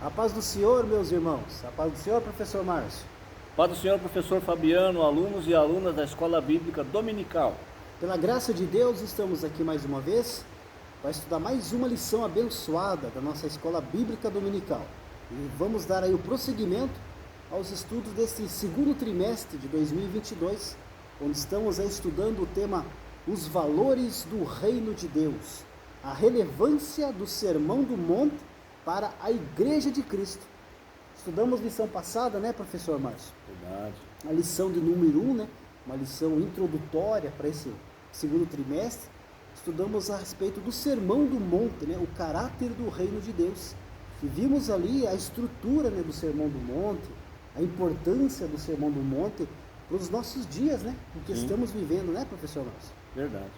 A paz do Senhor, meus irmãos. A paz do Senhor, professor Márcio. Paz do Senhor, professor Fabiano, alunos e alunas da Escola Bíblica Dominical. Pela graça de Deus, estamos aqui mais uma vez para estudar mais uma lição abençoada da nossa Escola Bíblica Dominical. E vamos dar aí o prosseguimento aos estudos deste segundo trimestre de 2022, onde estamos aí estudando o tema Os Valores do Reino de Deus, a relevância do Sermão do Monte para a Igreja de Cristo. Estudamos lição passada, né, professor Márcio? Verdade. A lição de número 1, né? Uma lição introdutória para esse segundo trimestre. Estudamos a respeito do Sermão do Monte, né? O caráter do Reino de Deus. E vimos ali a estrutura, né, do Sermão do Monte, a importância do Sermão do Monte para os nossos dias, né? O que estamos vivendo, né, professor Márcio? Verdade.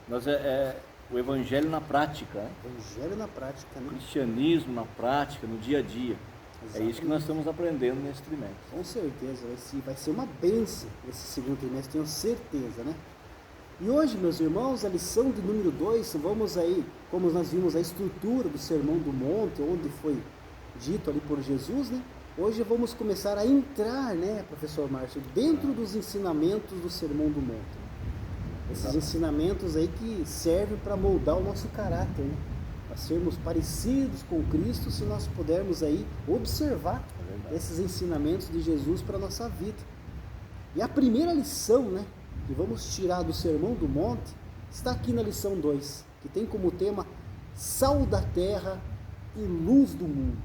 Nós o Evangelho na prática, né? Evangelho na prática, né? Cristianismo na prática, no dia a dia. Exatamente. É isso que nós estamos aprendendo nesse trimestre. Com certeza, vai ser uma bênção esse segundo trimestre, tenho certeza, né? E hoje, meus irmãos, a lição de número 2, vamos aí, como nós vimos a estrutura do Sermão do Monte, onde foi dito ali por Jesus, né? Hoje vamos começar a entrar, né, professor Márcio, dentro dos ensinamentos do Sermão do Monte. Esses ensinamentos aí que servem para moldar o nosso caráter, né? Para sermos parecidos com Cristo, se nós pudermos aí observar esses ensinamentos de Jesus para a nossa vida. E a primeira lição, né, que vamos tirar do Sermão do Monte, está aqui na lição 2, que tem como tema Sal da Terra e Luz do Mundo.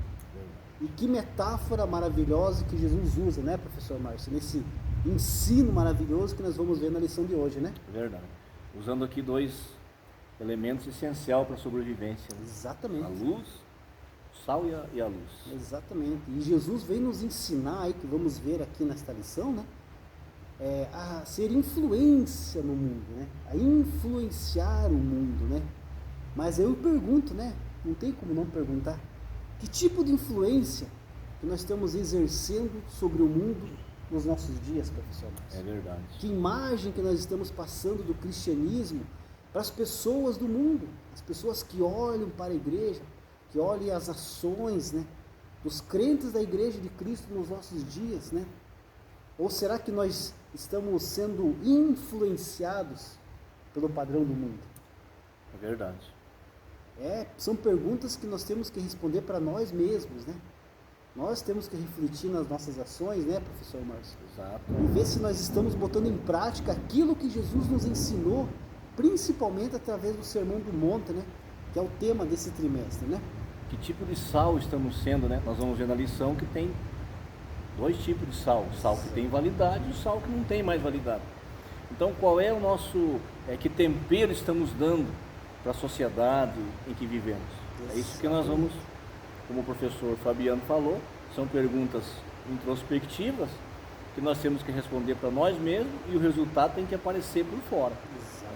E que metáfora maravilhosa que Jesus usa, né, professor Márcio, nesse ensino maravilhoso que nós vamos ver na lição de hoje, né? Verdade. Usando aqui dois elementos essenciais para a sobrevivência, né? Exatamente. A luz, o sal e a luz. Exatamente. E Jesus vem nos ensinar aí, que vamos ver aqui nesta lição, né? A ser influência no mundo, né? A influenciar o mundo, né? Mas eu pergunto, né? Não tem como não perguntar. Que tipo de influência que nós estamos exercendo sobre o mundo nos nossos dias, professor Márcio? É verdade. Que imagem que nós estamos passando do cristianismo para as pessoas do mundo, as pessoas que olham para a igreja, que olham as ações, né, dos crentes da igreja de Cristo nos nossos dias, né? Ou será que nós estamos sendo influenciados pelo padrão do mundo? É verdade. São perguntas que nós temos que responder para nós mesmos, né? Nós temos que refletir nas nossas ações, né, professor Márcio? Exato. E ver se nós estamos botando em prática aquilo que Jesus nos ensinou, principalmente através do Sermão do Monte, né? Que é o tema desse trimestre, né? Que tipo de sal estamos sendo, né? Nós vamos ver na lição que tem dois tipos de sal. O sal que tem validade e o sal que não tem mais validade. Então, qual é o nosso... que tempero estamos dando para a sociedade em que vivemos? É isso que nós vamos, como o professor Fabiano falou, são perguntas introspectivas que nós temos que responder para nós mesmos e o resultado tem que aparecer por fora.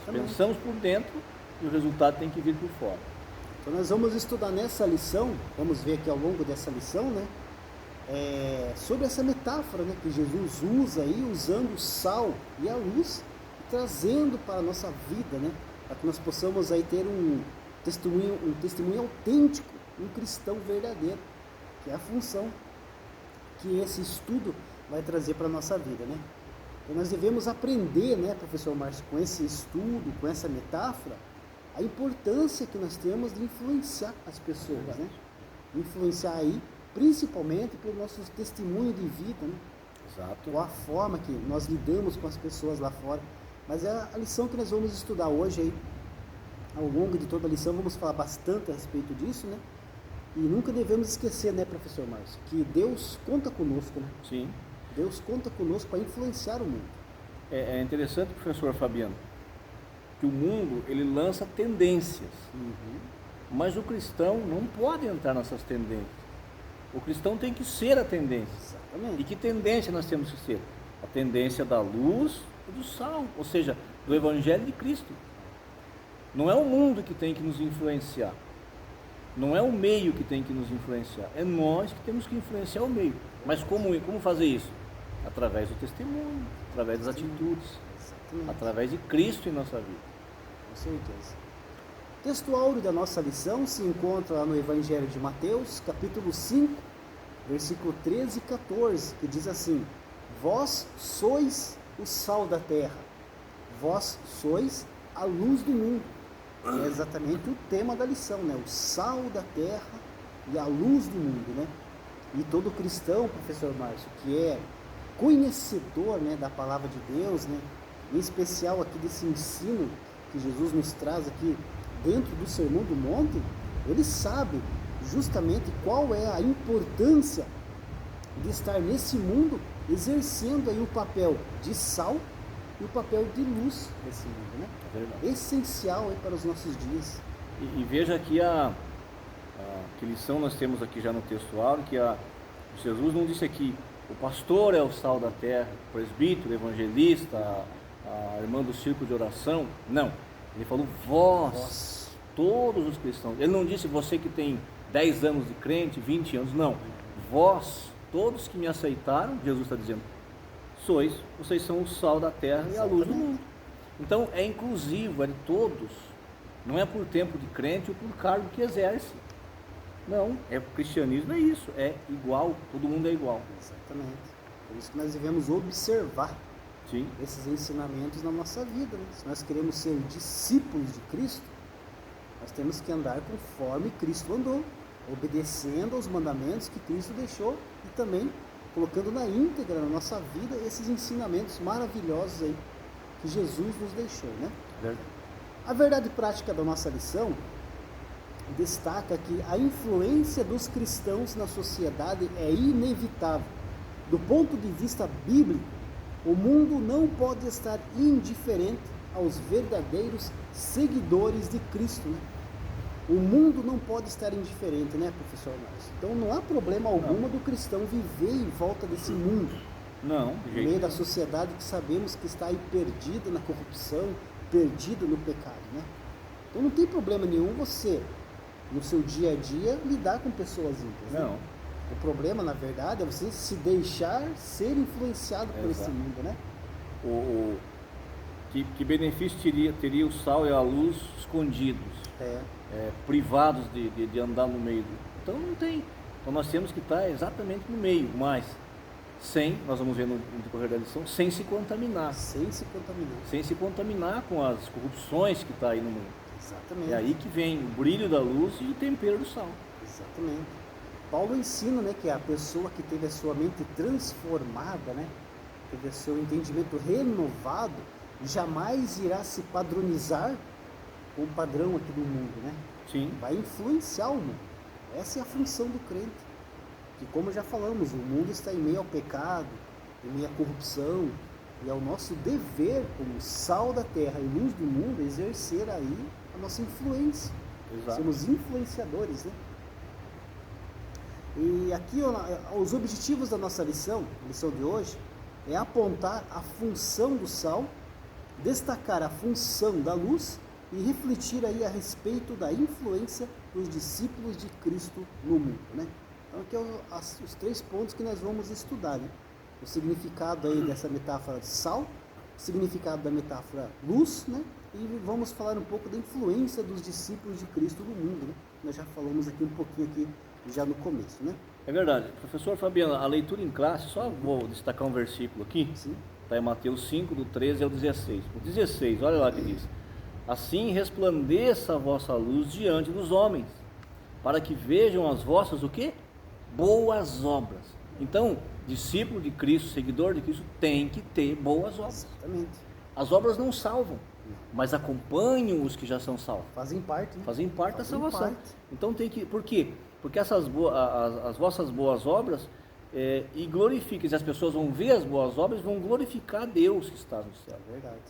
Nós pensamos por dentro e o resultado tem que vir por fora. Então nós vamos estudar nessa lição, vamos ver aqui ao longo dessa lição, né? Sobre essa metáfora, né, que Jesus usa aí, usando o sal e a luz, trazendo para a nossa vida, né? Para que nós possamos aí ter um testemunho autêntico, um cristão verdadeiro, que é a função que esse estudo vai trazer para a nossa vida, né? Então nós devemos aprender, né, professor Márcio, com esse estudo, com essa metáfora, a importância que nós temos de influenciar as pessoas, né? Influenciar aí, principalmente pelo nosso testemunho de vida, né? Exato. Ou a forma que nós lidamos com as pessoas lá fora. Mas é a lição que nós vamos estudar hoje aí. Ao longo de toda a lição vamos falar bastante a respeito disso, né? E nunca devemos esquecer, né, professor Márcio, que Deus conta conosco, né? Sim. Deus conta conosco para influenciar o mundo. É interessante, professor Fabiano, que o mundo ele lança tendências, mas o cristão não pode entrar nessas tendências. O cristão tem que ser a tendência. Exatamente. E que tendência nós temos que ser? A tendência da luz e do sal, ou seja, do Evangelho de Cristo. Não é o mundo que tem que nos influenciar. Não é o meio que tem que nos influenciar. É nós que temos que influenciar o meio. Mas como fazer isso? Através do testemunho, através das atitudes, Exatamente. através de Cristo em nossa vida. Com certeza. O texto áureo da nossa lição se encontra lá no Evangelho de Mateus, capítulo 5, versículo 13 e 14, que diz assim: Vós sois o sal da terra, vós sois a luz do mundo. É exatamente o tema da lição, né? O sal da terra e a luz do mundo, né? E todo cristão, professor Márcio, que é conhecedor, né, da palavra de Deus, né, em especial aqui desse ensino que Jesus nos traz aqui dentro do Sermão do Monte, ele sabe justamente qual é a importância de estar nesse mundo exercendo aí o papel de sal e o papel de luz desse mundo, né? Verdade. Essencial aí para os nossos dias. E veja aqui que lição nós temos aqui já no texto áureo, que Jesus não disse aqui, o pastor é o sal da terra, o presbítero, o evangelista, a irmã do círculo de oração. Não, ele falou vós, todos os cristãos. Ele não disse você que tem 10 anos de crente, 20 anos, não. Vós, todos que me aceitaram, Jesus está dizendo, vocês são o sal da terra e a luz do mundo. Então é inclusivo, é de todos, não é por tempo de crente ou por cargo que exerce. Não, o cristianismo é isso, é igual, todo mundo é igual. Exatamente. Por isso que nós devemos observar Sim. esses ensinamentos na nossa vida, né? Se nós queremos ser discípulos de Cristo, nós temos que andar conforme Cristo andou, obedecendo aos mandamentos que Cristo deixou e também colocando na íntegra na nossa vida esses ensinamentos maravilhosos aí que Jesus nos deixou, né? Verdade. A verdade prática da nossa lição destaca que a influência dos cristãos na sociedade é inevitável. Do ponto de vista bíblico, o mundo não pode estar indiferente aos verdadeiros seguidores de Cristo, né? O mundo não pode estar indiferente, né, professor Márcio? Então não há problema algum do cristão viver em volta desse mundo. Não, No meio da sociedade que sabemos que está aí perdida na corrupção, perdida no pecado, né? Então não tem problema nenhum você, no seu dia a dia, lidar com pessoas ímpias, né? Não. O problema, na verdade, é você se deixar ser influenciado por esse Exato. mundo, né? Que benefício teria o sal e a luz escondidos, privados de andar no meio? Então não tem. Então nós temos que estar exatamente no meio, mas nós vamos ver no decorrer da lição, sem se contaminar. Sem se contaminar. Sem se contaminar com as corrupções que está aí no mundo. Exatamente. É aí que vem o brilho da luz e o tempero do sal. Exatamente. Paulo ensina, né, que a pessoa que teve a sua mente transformada, né, teve o seu entendimento renovado, jamais irá se padronizar com o padrão aqui do mundo, né? Sim. Vai influenciar o mundo. Essa é a função do crente. Que, como já falamos, o mundo está em meio ao pecado, em meio à corrupção, e é o nosso dever, como sal da terra e luz do mundo, exercer aí a nossa influência. Exato. Somos influenciadores, né? E aqui os objetivos da nossa lição, a lição de hoje, é apontar a função do sal, destacar a função da luz e refletir aí a respeito da influência dos discípulos de Cristo no mundo, né? Então aqui é os 3 pontos que nós vamos estudar, né? O significado aí dessa metáfora de sal, o significado da metáfora luz, né? E vamos falar um pouco da influência dos discípulos de Cristo no mundo, né? Nós já falamos aqui um pouquinho aqui já no começo, né? É verdade. Professor Fabiano, a leitura em classe, só vou destacar um versículo aqui. Sim. Está em Mateus 5, do 13 ao 16. O 16, olha lá que diz: Assim resplandeça a vossa luz diante dos homens, para que vejam as vossas, o quê? Boas obras. Então, discípulo de Cristo, seguidor de Cristo, tem que ter boas obras. Exatamente. As obras não salvam, mas acompanham os que já são salvos. Fazem parte, né? Fazem parte da salvação. parte. Então tem que. Por quê? Porque as vossas boas obras e glorificam. Se as pessoas vão ver as boas obras, vão glorificar Deus que está no céu. É verdade.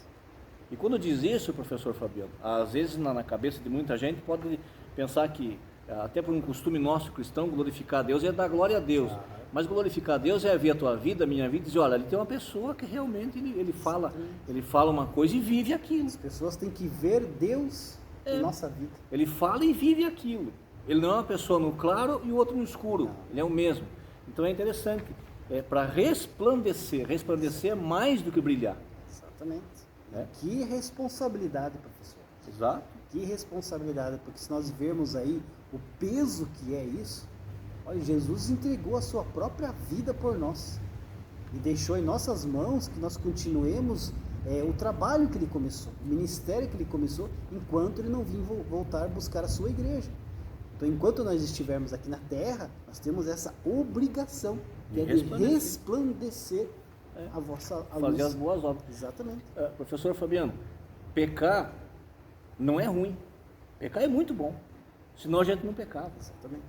E quando diz isso, professor Fabiano, às vezes na cabeça de muita gente pode pensar que, até por um costume nosso cristão, glorificar a Deus é dar glória a Deus. Mas glorificar a Deus é ver a tua vida, a minha vida, e dizer, olha, ali tem uma pessoa que realmente ele fala uma coisa e vive aquilo. As pessoas têm que ver Deus em nossa vida. Ele fala e vive aquilo. Ele não é uma pessoa no claro e o outro no escuro. Ele é o mesmo. Então é interessante. Para resplandecer. Resplandecer é mais do que brilhar. Exatamente. É. Que responsabilidade, professor. Exato. Que responsabilidade, porque se nós vermos aí o peso que é isso, olha, Jesus entregou a sua própria vida por nós e deixou em nossas mãos que nós continuemos o trabalho que ele começou, o ministério que ele começou, enquanto ele não vinha voltar a buscar a sua igreja. Então, enquanto nós estivermos aqui na terra, nós temos essa obrigação que é de resplandecer a vossa a fazer luz. as boas obras. Exatamente. Professor Fabiano, pecar não é ruim, pecar é muito bom, senão a gente não pecava. Exatamente.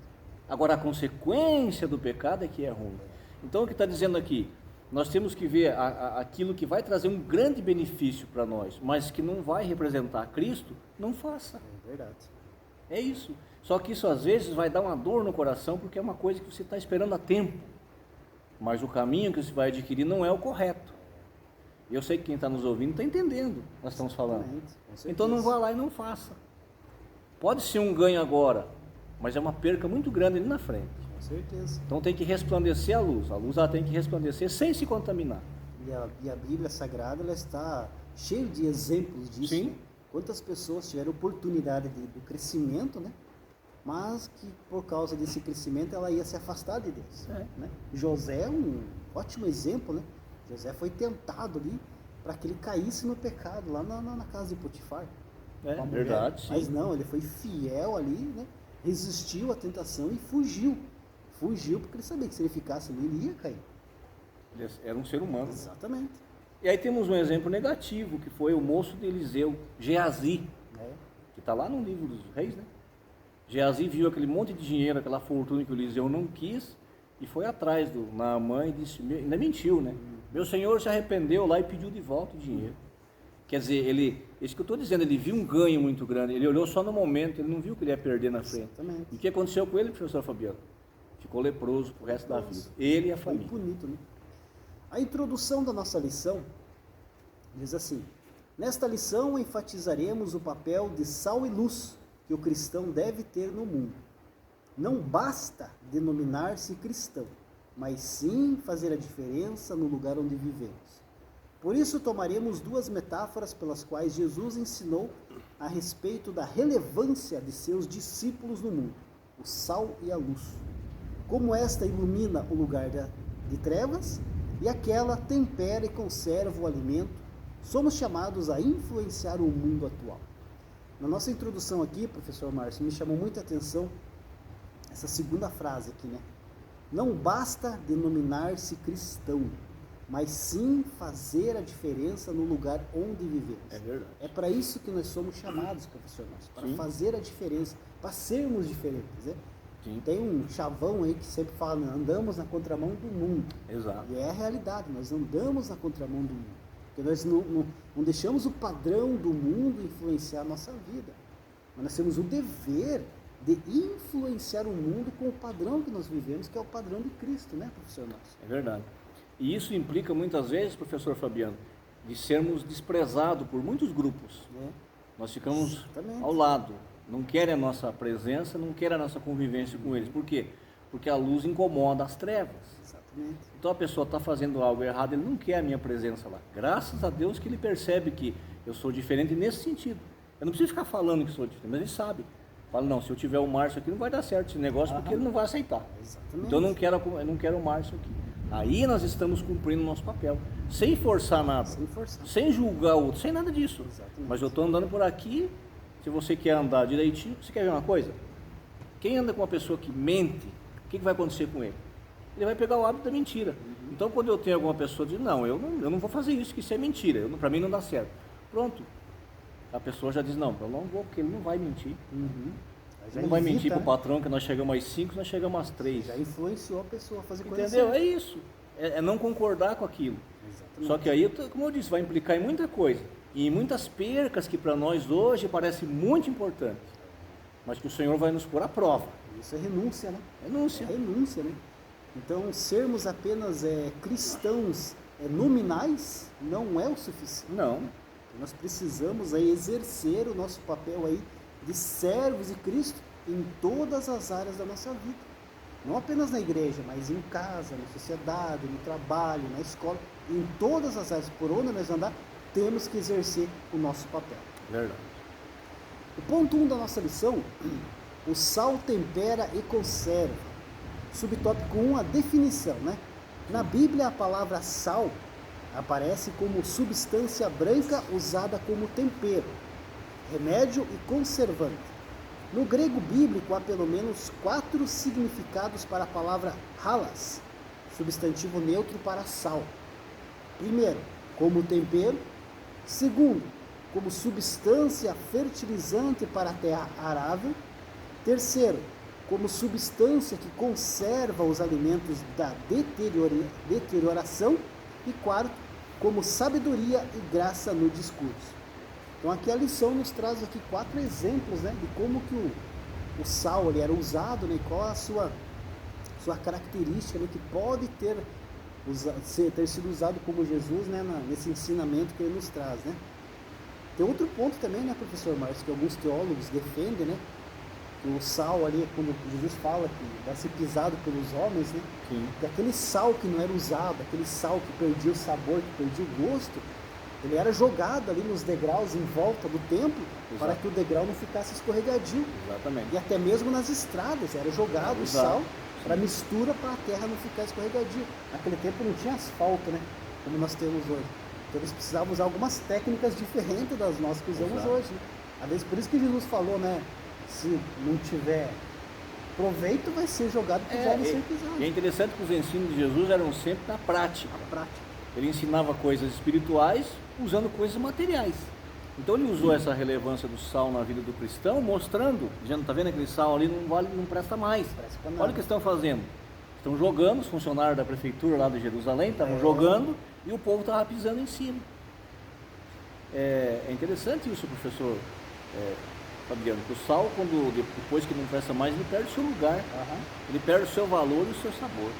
Agora, a consequência do pecado é que é ruim. Então, o que está dizendo aqui? Nós temos que ver aquilo que vai trazer um grande benefício para nós, mas que não vai representar Cristo, não faça. É verdade. É isso. Só que isso às vezes vai dar uma dor no coração, porque é uma coisa que você está esperando há tempo. Mas o caminho que você vai adquirir não é o correto. Eu sei que quem está nos ouvindo está entendendo o que nós estamos falando. Então não vá lá e não faça. Pode ser um ganho agora, mas é uma perca muito grande ali na frente. Com certeza. Então tem que resplandecer a luz ela tem que resplandecer sem se contaminar. E a Bíblia Sagrada, ela está cheia de exemplos disso. Sim. Né? Quantas pessoas tiveram oportunidade do crescimento, né? Mas que por causa desse crescimento ela ia se afastar de Deus. Né? José é um ótimo exemplo, né? José foi tentado ali para que ele caísse no pecado lá na casa de Potifar. Verdade, sim. Mas não, ele foi fiel ali, né? Resistiu à tentação e fugiu. Fugiu porque ele sabia que se ele ficasse ali, ele ia cair. Ele era um ser humano. Exatamente. E aí temos um exemplo negativo, que foi o moço de Eliseu, Geazi, que está lá no livro dos reis, né? Geazi viu aquele monte de dinheiro, aquela fortuna que o Eliseu não quis, e foi atrás do Naamã e disse, ainda mentiu, né? Meu senhor se arrependeu lá e pediu de volta o dinheiro. Quer dizer, isso que eu estou dizendo, ele viu um ganho muito grande, ele olhou só no momento, ele não viu que ele ia perder na frente. Exatamente. E o que aconteceu com ele, professor Fabiano? Ficou leproso pro resto da vida. Ele e a família. Muito bonito, né? A introdução da nossa lição diz assim: nesta lição enfatizaremos o papel de sal e luz que o cristão deve ter no mundo. Não basta denominar-se cristão, mas sim fazer a diferença no lugar onde vivemos. Por isso tomaremos duas metáforas pelas quais Jesus ensinou a respeito da relevância de seus discípulos no mundo, o sal e a luz. Como esta ilumina o lugar de trevas e aquela tempera e conserva o alimento, somos chamados a influenciar o mundo atual. Na nossa introdução aqui, professor Márcio, me chamou muita atenção essa segunda frase aqui, né? Não basta denominar-se cristão, mas sim fazer a diferença no lugar onde vivemos. É verdade. É para isso que nós somos chamados, professor Márcio, para Sim. fazer a diferença, para sermos diferentes, né? Sim. Tem um chavão aí que sempre fala, né? Andamos na contramão do mundo. Exato. E é a realidade, nós andamos na contramão do mundo. Porque nós não deixamos o padrão do mundo influenciar a nossa vida. Mas nós temos o dever de influenciar o mundo com o padrão que nós vivemos, que é o padrão de Cristo, né, professor Márcio? É verdade. E isso implica muitas vezes, professor Fabiano, de sermos desprezados por muitos grupos. Nós ficamos ao lado, não querem a nossa presença, não querem a nossa convivência com eles. Por quê? Porque a luz incomoda as trevas. Exatamente. Então a pessoa está fazendo algo errado, ele não quer a minha presença lá. Graças a Deus que ele percebe que eu sou diferente nesse sentido. Eu não preciso ficar falando que sou diferente, mas ele sabe. Fala, não, se eu tiver o Márcio aqui não vai dar certo esse negócio, porque ele não vai aceitar. Exatamente. Então eu não quero o Márcio aqui. Aí nós estamos cumprindo o nosso papel, sem forçar nada, sem julgar o outro, sem nada disso. Exatamente. Mas eu estou andando por aqui, se você quer andar direitinho, você quer ver uma coisa? Quem anda com uma pessoa que mente, o que vai acontecer com ele? Ele vai pegar o hábito da mentira. Então quando eu tenho alguma pessoa que diz, não, eu não vou fazer isso, que isso é mentira, para mim não dá certo. Pronto. A pessoa já diz, não, eu não vou, porque ele não vai mentir. Ele não vai mentir para o patrão que nós chegamos às 5, nós chegamos às 3. Já influenciou a pessoa a fazer coisa Entendeu? assim. É isso. É não concordar com aquilo. Exatamente. Só que aí, como eu disse, vai implicar em muita coisa. E em muitas percas que para nós hoje parece muito importante. Mas que o Senhor vai nos pôr à prova. Isso é renúncia, né? Renúncia. É renúncia, né? Então, sermos apenas cristãos nominais não é o suficiente. Não. Nós precisamos aí exercer o nosso papel aí de servos de Cristo em todas as áreas da nossa vida. Não apenas na igreja, mas em casa, na sociedade, no trabalho, na escola, em todas as áreas por onde nós andar, temos que exercer o nosso papel. Verdade. O ponto 1 da nossa lição, o sal tempera e conserva. Subtópico 1, a definição, né? Na Bíblia, a palavra sal aparece como substância branca usada como tempero, remédio e conservante. No grego bíblico, há pelo menos 4 significados para a palavra halas, substantivo neutro para sal. Primeiro, como tempero. Segundo, como substância fertilizante para a terra arável. Terceiro, como substância que conserva os alimentos da deterioração. E quarto, como sabedoria e graça no discurso. Então aqui a lição nos traz aqui 4 exemplos, né, de como que o sal ele era usado, né, e qual a sua característica, né, que pode ter sido usado como Jesus, né, nesse ensinamento que ele nos traz, né. Tem outro ponto também, né, professor Márcio, que alguns teólogos defendem, né, que o sal ali, quando Jesus fala que vai ser pisado pelos homens, né, que aquele sal que não era usado, aquele sal que perdia o sabor, que perdia o gosto, ele era jogado ali nos degraus em volta do templo. Exato. Para que o degrau não ficasse escorregadio. Exatamente. E até mesmo nas estradas, era jogado o sal para mistura para a terra não ficar escorregadio. Naquele tempo não tinha asfalto, né, como nós temos hoje. Então eles precisavam usar algumas técnicas diferentes das nossas que usamos hoje. Né? Às vezes, por isso que Jesus falou, né, se não tiver proveito, vai ser jogado para os homens ser pisados. E é interessante que os ensinos de Jesus eram sempre na prática. Ele ensinava coisas espirituais usando coisas materiais. Então ele usou essa relevância do sal na vida do cristão, mostrando, dizendo, está vendo aquele sal ali, não presta mais. Olha o que estão fazendo. Estão jogando, os funcionários da prefeitura lá de Jerusalém estavam jogando e o povo estava pisando em cima. É interessante isso, professor Fabiano, que o sal, depois que não presta mais, ele perde o seu lugar, ele perde o seu valor e o seu sabor.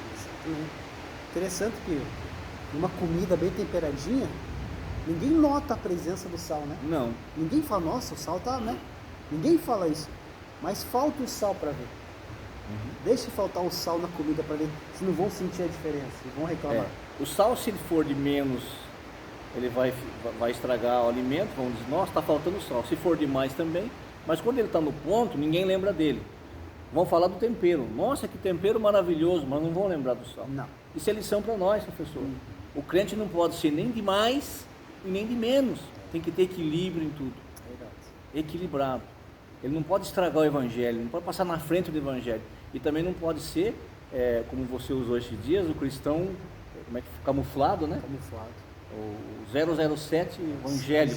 Interessante que uma comida bem temperadinha, ninguém nota a presença do sal, né? Não. Ninguém fala, nossa, o sal tá, né? Ninguém fala isso. Mas falta o sal para ver. Deixe faltar o sal na comida para ver se não vão sentir a diferença, vão reclamar. O sal, se ele for de menos, ele vai estragar o alimento, vão dizer, nossa, está faltando sal. Se for demais também, mas quando ele está no ponto, ninguém lembra dele. Vão falar do tempero. Nossa, que tempero maravilhoso, mas não vão lembrar do sal. Não. Isso é lição para nós, professor. O crente não pode ser nem de mais e nem de menos. Tem que ter equilíbrio em tudo. Verdade. Equilibrado. Ele não pode estragar o evangelho, não pode passar na frente do evangelho. E também não pode ser, como você usou esses dias, o cristão, camuflado, né? Camuflado. O 007 evangelho.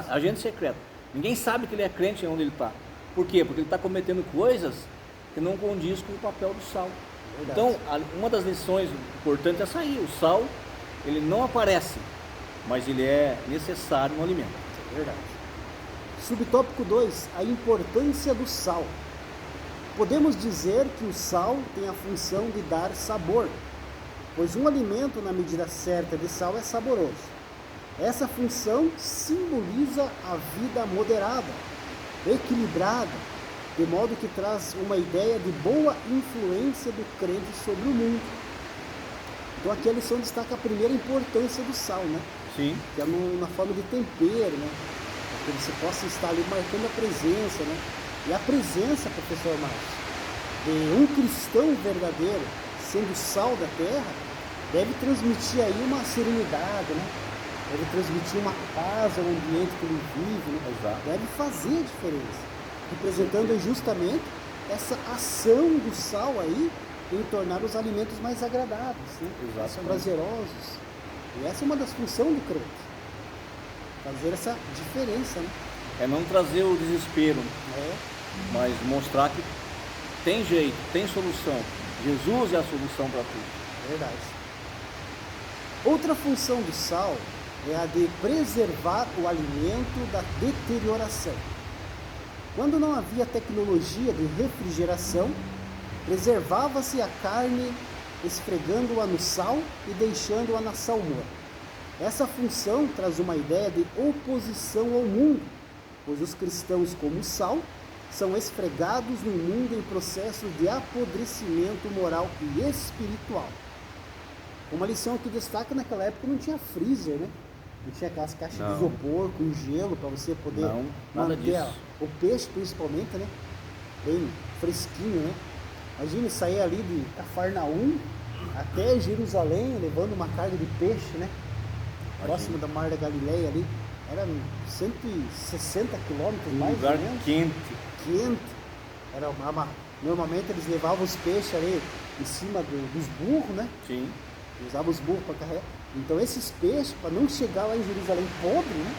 Agente secreto. Ninguém sabe que ele é crente onde ele está. Por quê? Porque ele está cometendo coisas que não condiz com o papel do sal. Verdade. Então, uma das lições importantes é essa aí. O sal, ele não aparece, mas ele é necessário no alimento. Verdade. Subtópico 2, a importância do sal. Podemos dizer que o sal tem a função de dar sabor, pois um alimento na medida certa de sal é saboroso. Essa função simboliza a vida moderada, equilibrada, de modo que traz uma ideia de boa influência do crente sobre o mundo. Então aqui a lição destaca a primeira importância do sal, né? Sim. Que é na forma de tempero, né? Para que você possa estar ali marcando a presença, né? E a presença, professor Márcio, de um cristão verdadeiro, sendo sal da terra, deve transmitir aí uma serenidade, né? Deve transmitir uma paz ao ambiente que ele vive, né? Exato. Deve fazer a diferença, representando justamente essa ação do sal aí em tornar os alimentos mais agradáveis, né? Mais prazerosos. E essa é uma das funções do crente, fazer essa diferença, né? É não trazer o desespero, mas mostrar que tem jeito, tem solução. Jesus é a solução para tudo. Verdade. Outra função do sal é a de preservar o alimento da deterioração. Quando não havia tecnologia de refrigeração, preservava-se a carne esfregando-a no sal e deixando-a na salmoura. Essa função traz uma ideia de oposição ao mundo, pois os cristãos, como sal, são esfregados no mundo em processo de apodrecimento moral e espiritual. Uma lição que destaca, naquela época não tinha freezer, né? Não tinha aquelas caixas de isopor com gelo para você poder manter o peixe principalmente, né? Bem fresquinho, né? Imagine sair ali de Cafarnaum até Jerusalém, levando uma carga de peixe, né? Próximo da Mar da Galileia ali. Era 160 quilômetros Um mais lugar ou menos. quente. Quente. Normalmente eles levavam os peixes ali em cima dos burros, né? Sim. Usavam os burros para carregar. Então esses peixes, para não chegar lá em Jerusalém podre, né?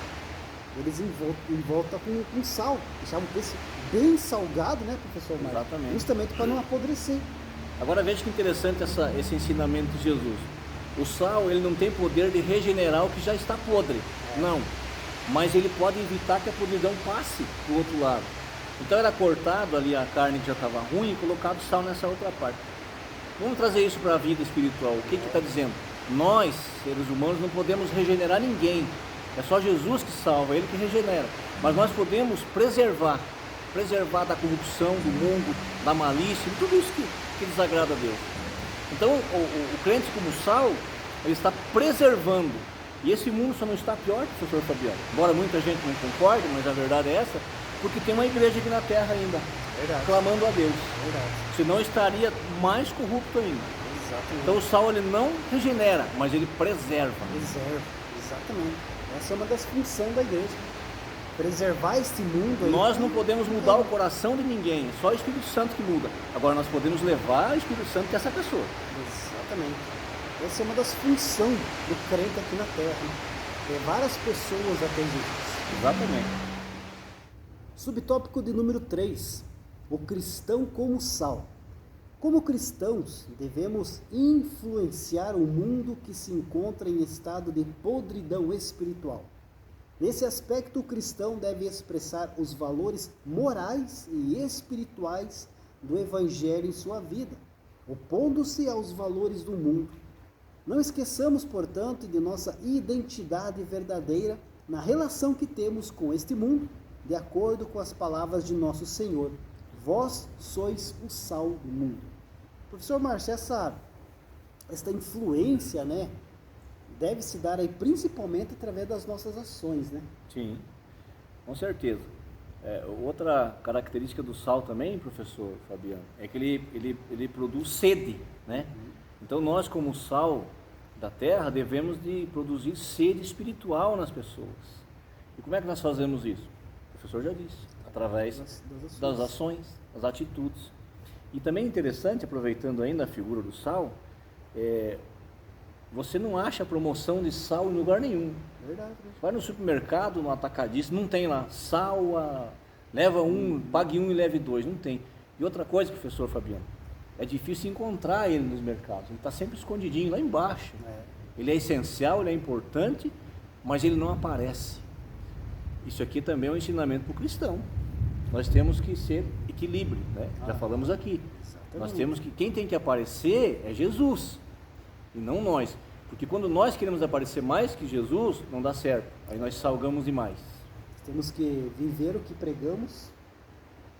Eles em volta com sal. Deixavam o peixe bem salgado, né, professor Marcos? Exatamente. Justamente para não apodrecer. Agora veja que interessante esse ensinamento de Jesus. O sal, ele não tem poder de regenerar o que já está podre. Não. Mas ele pode evitar que a podridão passe para o outro lado. Então era cortado ali a carne que já estava ruim e colocado sal nessa outra parte. Vamos trazer isso para a vida espiritual. O que está dizendo? Nós, seres humanos, não podemos regenerar ninguém. É só Jesus que salva, Ele que regenera. Mas nós podemos preservar da corrupção, do mundo, da malícia, de tudo isso que desagrada a Deus. Então, o crente como sal, ele está preservando. E esse mundo só não está pior, professor Fabiano. Embora muita gente não concorde, mas a verdade é essa, porque tem uma igreja aqui na terra ainda, clamando a Deus. Verdade. Senão estaria mais corrupto ainda. Exatamente. Então o sal ele não regenera, mas ele preserva. Preserva, exatamente. Essa é uma das funções da igreja. Preservar este mundo aí. Nós não podemos mudar o coração de ninguém, só o Espírito Santo que muda. Agora nós podemos levar o Espírito Santo que é essa pessoa. Exatamente. Essa é uma das funções do crente aqui na terra. Né? Levar as pessoas até Jesus. Exatamente. Subtópico de número 3. O cristão como sal. Como cristãos, devemos influenciar o mundo que se encontra em estado de podridão espiritual. Nesse aspecto, o cristão deve expressar os valores morais e espirituais do Evangelho em sua vida, opondo-se aos valores do mundo. Não esqueçamos, portanto, de nossa identidade verdadeira na relação que temos com este mundo, de acordo com as palavras de nosso Senhor. Vós sois o sal do mundo. Professor Márcio, essa influência, né, deve se dar aí principalmente através das nossas ações, né? Sim, com certeza. Outra característica do sal também, professor Fabiano, é que ele produz sede, né? Então nós como sal da terra devemos de produzir sede espiritual nas pessoas. E como é que nós fazemos isso? O professor já disse, através das ações, das atitudes. E também é interessante, aproveitando ainda a figura do sal, você não acha promoção de sal em lugar nenhum. Verdade. Vai no supermercado, no atacadista, não tem lá sal, leva um, pague um e leve dois, não tem. E outra coisa, professor Fabiano, é difícil encontrar ele nos mercados, ele está sempre escondidinho lá embaixo. Ele é essencial, ele é importante, mas ele não aparece. Isso aqui também é um ensinamento para o cristão. Nós temos que ser equilíbrio, né? Já falamos aqui. Exatamente. Nós temos que, quem tem que aparecer é Jesus, e não nós. Porque quando nós queremos aparecer mais que Jesus, não dá certo. Aí nós salgamos demais. Temos que viver o que pregamos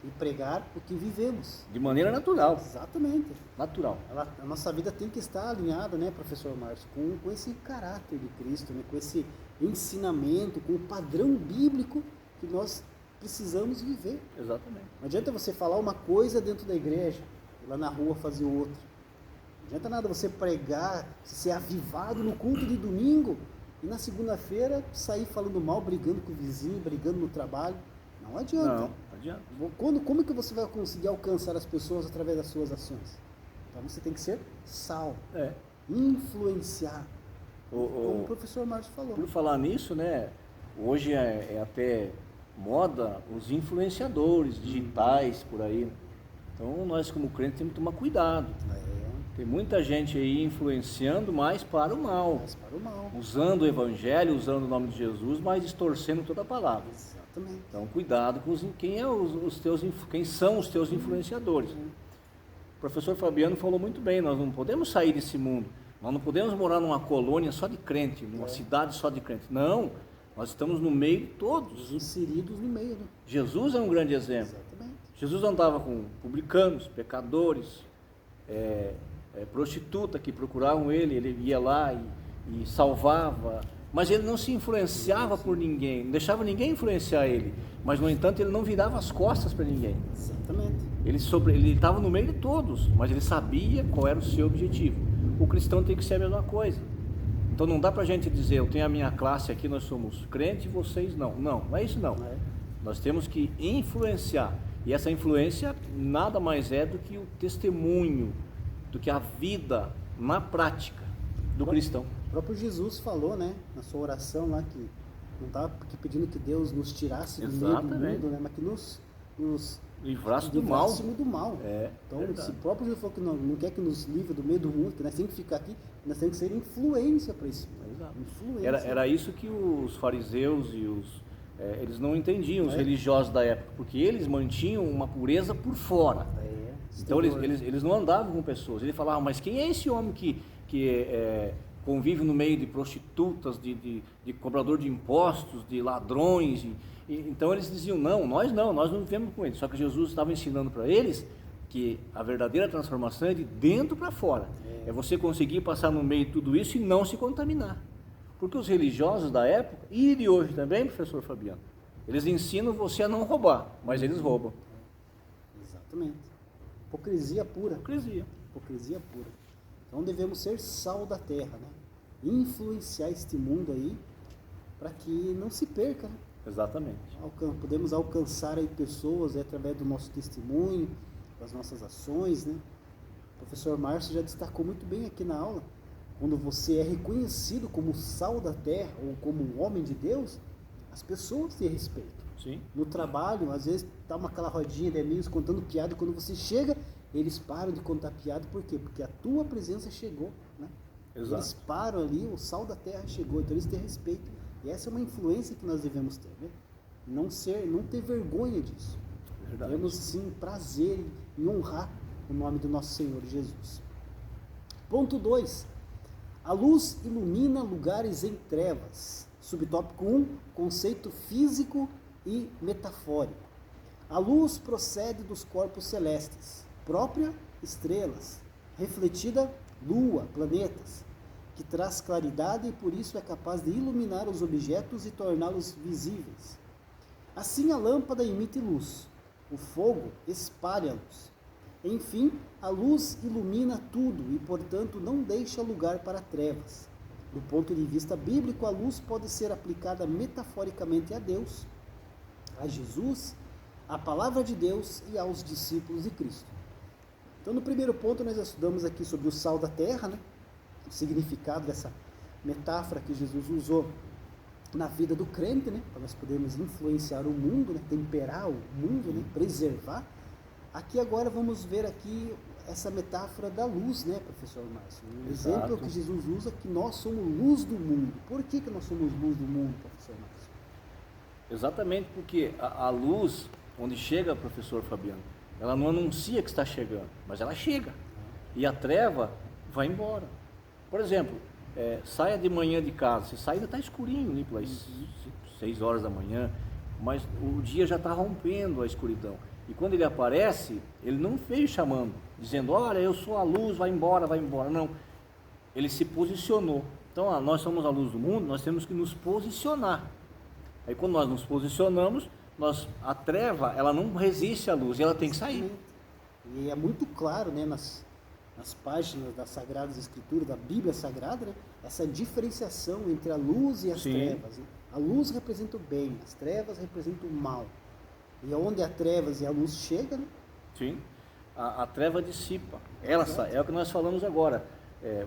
e pregar o que vivemos. De maneira natural. Exatamente. Natural. A nossa vida tem que estar alinhada, né, professor Márcio, com esse caráter de Cristo, né, com esse ensinamento, com o padrão bíblico que nós precisamos viver. Exatamente. Não adianta você falar uma coisa dentro da igreja e lá na rua fazer outra. Não adianta nada você pregar, ser avivado no culto de domingo e na segunda-feira sair falando mal, brigando com o vizinho, brigando no trabalho. Não adianta. Não adianta. Como que você vai conseguir alcançar as pessoas através das suas ações? Então você tem que ser sal, influenciar. Como o professor Márcio falou. Por falar nisso, né? Hoje é até moda os influenciadores digitais por aí. Então nós como crentes temos que tomar cuidado. Tem muita gente aí influenciando mais para o mal. Usando o evangelho, usando o nome de Jesus, mas distorcendo toda a palavra. Exatamente. Então cuidado com quem são os teus influenciadores. O professor Fabiano falou muito bem, nós não podemos sair desse mundo. Nós não podemos morar numa colônia só de crente, numa cidade só de crente. Não, nós estamos no meio de todos. Inseridos no meio, né? Jesus é um grande exemplo. Exatamente. Jesus andava com publicanos, pecadores, prostituta que procuravam ele ia lá e salvava. Mas ele não se influenciava por ninguém, não deixava ninguém influenciar ele. Mas, no entanto, ele não virava as costas para ninguém. Exatamente. Ele estava no meio de todos, mas ele sabia qual era o seu objetivo. O cristão tem que ser a mesma coisa. Então não dá para a gente dizer, eu tenho a minha classe aqui, nós somos crentes e vocês não. Não, não é isso não. Nós temos que influenciar. E essa influência nada mais é do que o testemunho, do que a vida na prática do cristão. O próprio Jesus falou, né, na sua oração lá, que não estava pedindo que Deus nos tirasse do meio do mundo, né, mas que nos livrasse do mal. Do mal. Então, se o próprio Jesus falou que não quer que nos livre do meio do mundo, que nós temos que ficar aqui, nós temos que ser influência para esse mundo. Era isso que os fariseus e eles não entendiam, os religiosos da época, porque eles mantinham uma pureza por fora. Então eles não andavam com pessoas. Ele falava, mas quem é esse homem que convive no meio de prostitutas, de cobrador de impostos, de ladrões? Então eles diziam, nós não vivemos com eles. Só que Jesus estava ensinando para eles que a verdadeira transformação é de dentro para fora. É você conseguir passar no meio de tudo isso e não se contaminar. Porque os religiosos da época, e de hoje também, professor Fabiano, eles ensinam você a não roubar, mas eles roubam. Exatamente. Hipocrisia pura. Hipocrisia pura. Então devemos ser sal da terra, né? Influenciar este mundo aí para que não se perca, né? Exatamente. Podemos alcançar aí pessoas através do nosso testemunho, das nossas ações, né? O professor Márcio já destacou muito bem aqui na aula. Quando você é reconhecido como sal da terra ou como um homem de Deus, as pessoas têm respeito. Sim. No trabalho, às vezes tá aquela rodinha de amigos contando piada, e quando você chega, eles param de contar piada, por quê? Porque a tua presença chegou, né? Exato. Eles param ali, o sal da terra chegou, então eles têm respeito. E essa é uma influência que nós devemos ter, né? Não ter vergonha disso. Verdade. Temos sim prazer em honrar o nome do nosso Senhor Jesus. Ponto 2. A luz ilumina lugares em trevas. Subtópico 1, conceito físico e metafórico. A luz procede dos corpos celestes, própria estrelas, refletida lua, planetas, que traz claridade e por isso é capaz de iluminar os objetos e torná-los visíveis. Assim a lâmpada emite luz, o fogo espalha luz. Enfim, a luz ilumina tudo e, portanto, não deixa lugar para trevas. Do ponto de vista bíblico, a luz pode ser aplicada metaforicamente a Deus, a Jesus, à palavra de Deus e aos discípulos de Cristo. Então, no primeiro ponto, nós estudamos aqui sobre o sal da terra, né? O significado dessa metáfora que Jesus usou na vida do crente, né? Para nós podermos influenciar o mundo, né? Temperar o mundo, né? Preservar. Aqui agora vamos ver aqui essa metáfora da luz, né, professor Márcio? Um exemplo que Jesus usa, que nós somos luz do mundo. Por que nós somos luz do mundo, professor Márcio? Exatamente porque a luz, onde chega, professor Fabiano, ela não anuncia que está chegando, mas ela chega. E a treva vai embora. Por exemplo, saia de manhã de casa, você sai ainda está escurinho, ali pelas 6 horas da manhã, mas o dia já está rompendo a escuridão. E quando ele aparece, ele não veio chamando, dizendo, olha, eu sou a luz, vai embora, vai embora. Não, ele se posicionou. Então, nós somos a luz do mundo, nós temos que nos posicionar. Aí quando nós nos posicionamos, a treva, ela não resiste à luz, e ela tem que sair. E é muito claro, né, nas páginas das Sagradas Escrituras, da Bíblia Sagrada, né, essa diferenciação entre a luz e as trevas. Né? A luz representa o bem, as trevas representam o mal. E onde a trevas e a luz chegam, né? Sim, a treva dissipa. É o que nós falamos agora.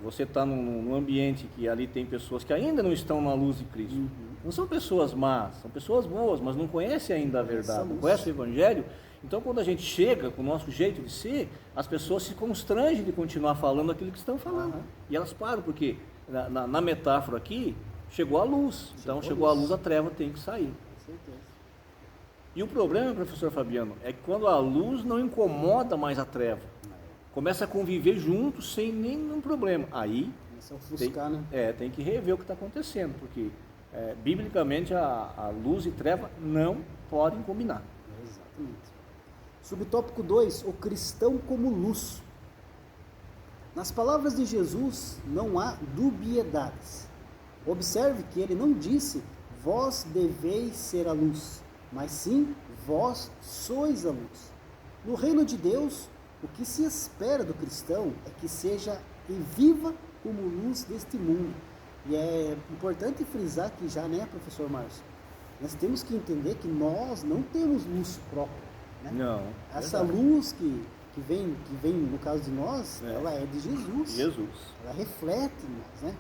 Você está num ambiente que ali tem pessoas que ainda não estão na luz de Cristo. Não são pessoas más, são pessoas boas, mas não conhecem ainda a verdade, não conhecem o Evangelho. Então, quando a gente chega com o nosso jeito de ser, as pessoas se constrangem de continuar falando aquilo que estão falando. E elas param, porque na metáfora aqui, chegou a luz. Então, chegou a luz, a treva tem que sair. Com certeza. E o problema, professor Fabiano, é que quando a luz não incomoda mais a treva, começa a conviver junto sem nenhum problema. Aí começa a ofuscar, né? Tem que rever o que está acontecendo, porque biblicamente a luz e treva não podem combinar. Exatamente. Subtópico 2, o cristão como luz. Nas palavras de Jesus não há dubiedades. Observe que ele não disse, vós deveis ser a luz, mas sim, vós sois a luz. No reino de Deus, o que se espera do cristão é que seja e viva como luz deste mundo. E é importante frisar aqui já, né, professor Márcio? Nós temos que entender que nós não temos luz própria. Né? Não. Essa luz que vem no caso de nós, ela é de Jesus. Jesus. Ela reflete em nós, né?